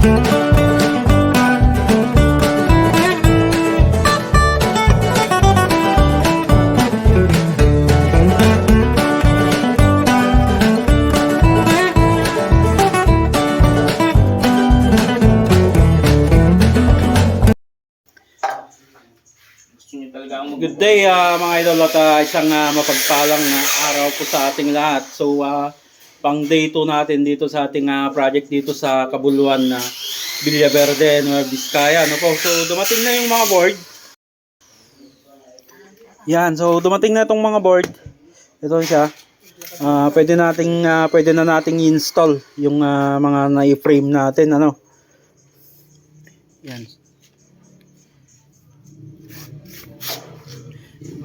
Good day mga idol at isang mapagpalang araw po sa ating lahat. So pang day 2 natin dito sa ating project dito sa Kabuluan na Villaverde, Nueva Vizcaya. Ano po? So dumating na yung mga board. Yan, so dumating na itong mga board. Ito siya. Pwede na nating i-install yung mga na-frame natin, ano. Yan.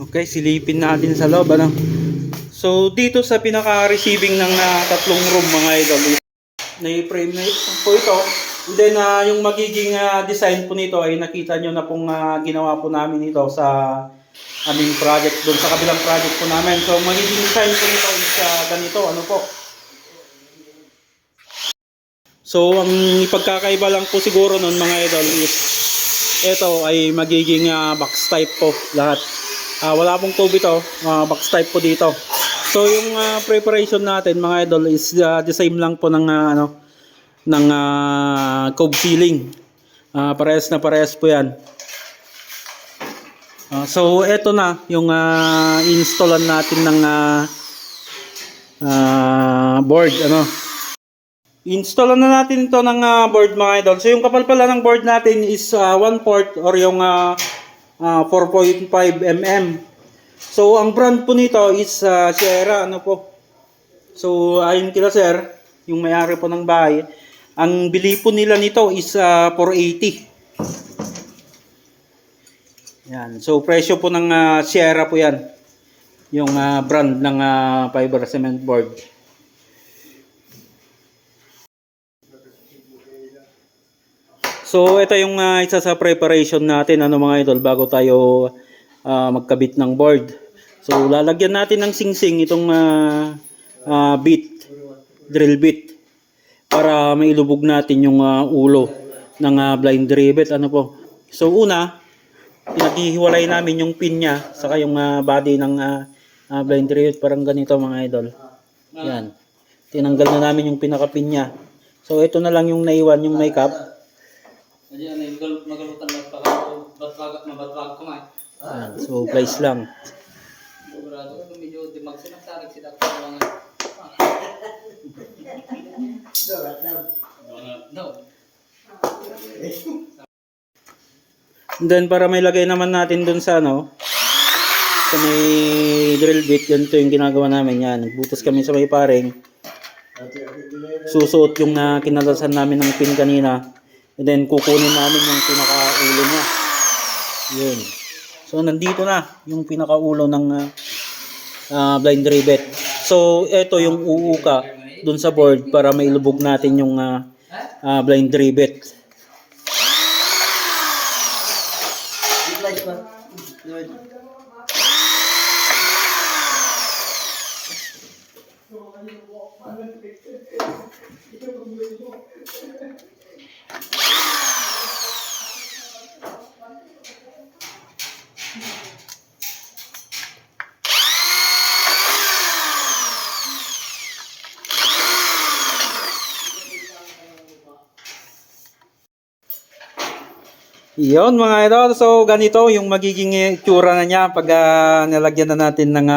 Okay, silipin natin sa loob, ano. So dito sa pinaka-receiving ng tatlong room mga idol, na-frame na po ito. And then yung magiging design po nito ay nakita nyo na pong ginawa po namin ito sa aming project doon sa kabilang project po namin. So magiging design po nito is ganito, ano po. So ang ipagkakaiba lang po siguro nun mga idol is ito ay magiging box type po lahat. Wala pong tube ito, box type po dito. So yung preparation natin mga idol is the same lang po ng cove ceiling. Parehas na parehas po yan. So eto na yung installan natin ng board, ano. Installan na natin ito ng board mga idol. So yung kapal pala ng board natin is 1/4 or yung 4.5 mm. So ang brand po nito is Sierra, ano po. So ayon kila sir, yung may-ari po ng bahay, ang bili po nila nito is 480. Yan. So presyo po ng Sierra po yan. Yung brand ng fiber cement board. So ito yung isa sa preparation natin, ano mga idol, bago tayo magkabit ng board. So lalagyan natin ng singsing itong drill bit para mailubog natin yung ulo ng blind rivet, ano po. So una, pinaghihiwalay namin yung pin niya saka yung body ng blind rivet, parang ganito mga idol. Yan. Tinanggal na namin yung pinaka pin niya. So ito na lang yung naiwan, yung may cap. So place lang. And then para may lagay naman natin dun sa sa may drill bit, ganito yung ginagawa namin. Yan, nagbutas kami sa may paring. Susuot yung kinalasan namin ng pin kanina. And then kukunin namin yung pinakaulo niya. Yun. So nandito na yung pinakaulo ng blind rivet. So ito yung uuka dun sa board para mailubog natin yung blind rivet. Iyon mga idol, so ganito yung magiging itsura na niya pag nalagyan na natin ng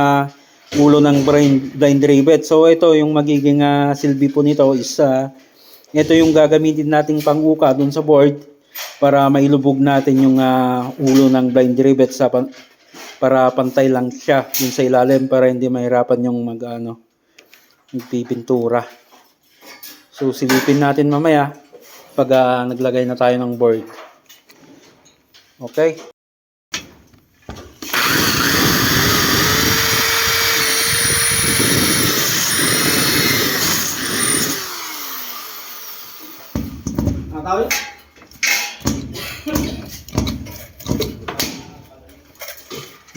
ulo ng blind rivet. So ito yung magiging silbi po nito is ito yung gagamitin nating pang-uka dun sa board para mailubog natin yung ulo ng blind rivet para pantay lang siya dun sa ilalim para hindi mahirapan yung magpipintura. So silipin natin mamaya pag naglagay na tayo ng board. Okay.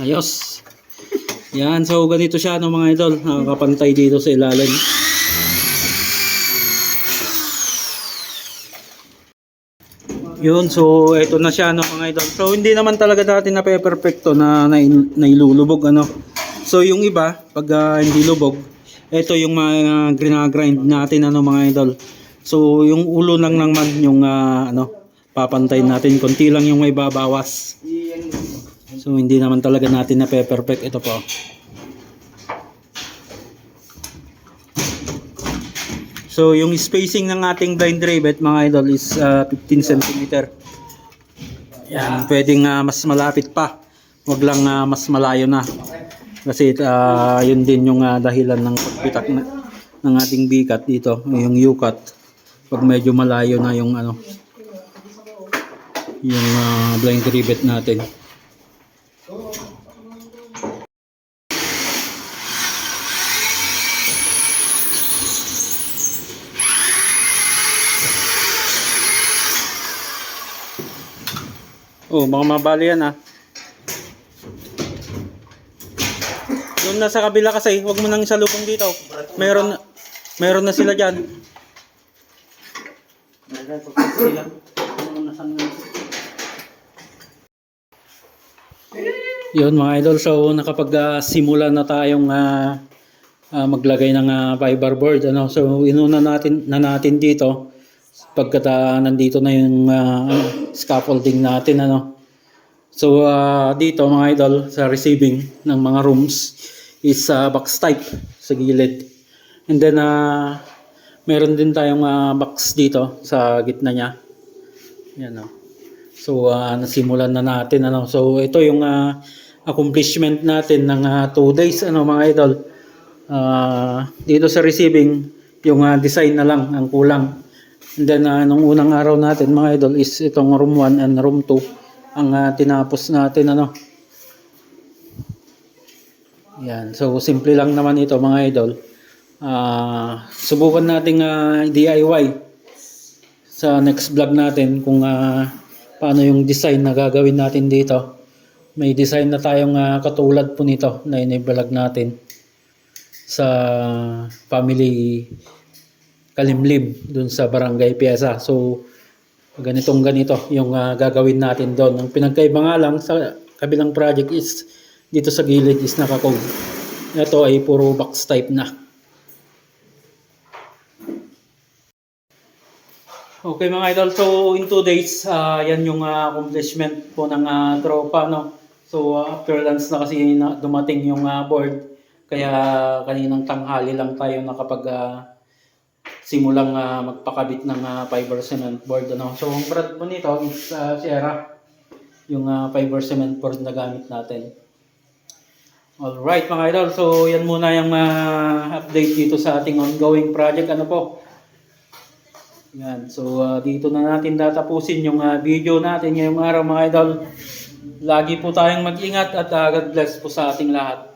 Ayos. Yan, so ganito siya mga idol, nakakapantay dito sa ilalim. Yun, so ito na siya, no, mga idol. So hindi naman talaga natin na perfecto na nailulubog, ano. So yung iba, pag hindi lubog, ito yung mga grind natin, ano, mga idol. So yung ulo lang naman yung ano, papantayin natin, konti lang yung may babawas. So hindi naman talaga natin na perfect ito po. So yung spacing ng ating blind rivet, mga idol, is 15 cm. Yan, pwedeng mas malapit pa. Wag lang mas malayo na. Kasi yun din yung dahilan ng pagpitak ng ating bikat dito, yung U-cut. Pag medyo malayo na yung ano, yung blind rivet natin. Oh, baka mabali yan Doon na sa kabila kasi, wag mo nang isalubong dito. Meron na sila diyan. Yun mga idol, so nakapag-simula na tayong maglagay ng fiberboard, ano. So inuna natin dito pagkat nandito na yung scaffolding natin, ano. So dito mga idol, sa receiving ng mga rooms is box type sa gilid. And then meron din tayong box dito sa gitna niya. Yan, so nasimulan na natin, ano. So ito yung accomplishment natin ng 2 days, ano, mga idol. Dito sa receiving, yung design na lang ang kulang. And then nung unang araw natin, mga idol, is itong room 1 and room 2 ang tinapos natin, ano. Yan, so simple lang naman ito, mga idol. Subukan nating DIY sa next vlog natin kung paano yung design na gagawin natin dito. May design na tayong katulad po nito na inibalag natin sa family Kalimlim dun sa Barangay Pieza. So ganito yung gagawin natin doon. Ang pinagkaiba nga lang sa kabilang project is dito sa gilid is naka-cove. Ito ay puro box type na. Okay mga idol, so in 2 days, yan yung accomplishment po ng tropa, no. So after lunch na kasi dumating yung board, kaya kaninang tanghali lang tayo nakapag simulang magpakabit ng fiber cement board, ano. So ang brand po nito is Sierra, yung fiber cement board na gamit natin. Alright mga idol, so yan muna yung update dito sa ating ongoing project, ano po. Yan, so dito na natin tatapusin yung video natin ngayong araw, mga idol. Lagi po tayong mag-ingat at God bless po sa ating lahat.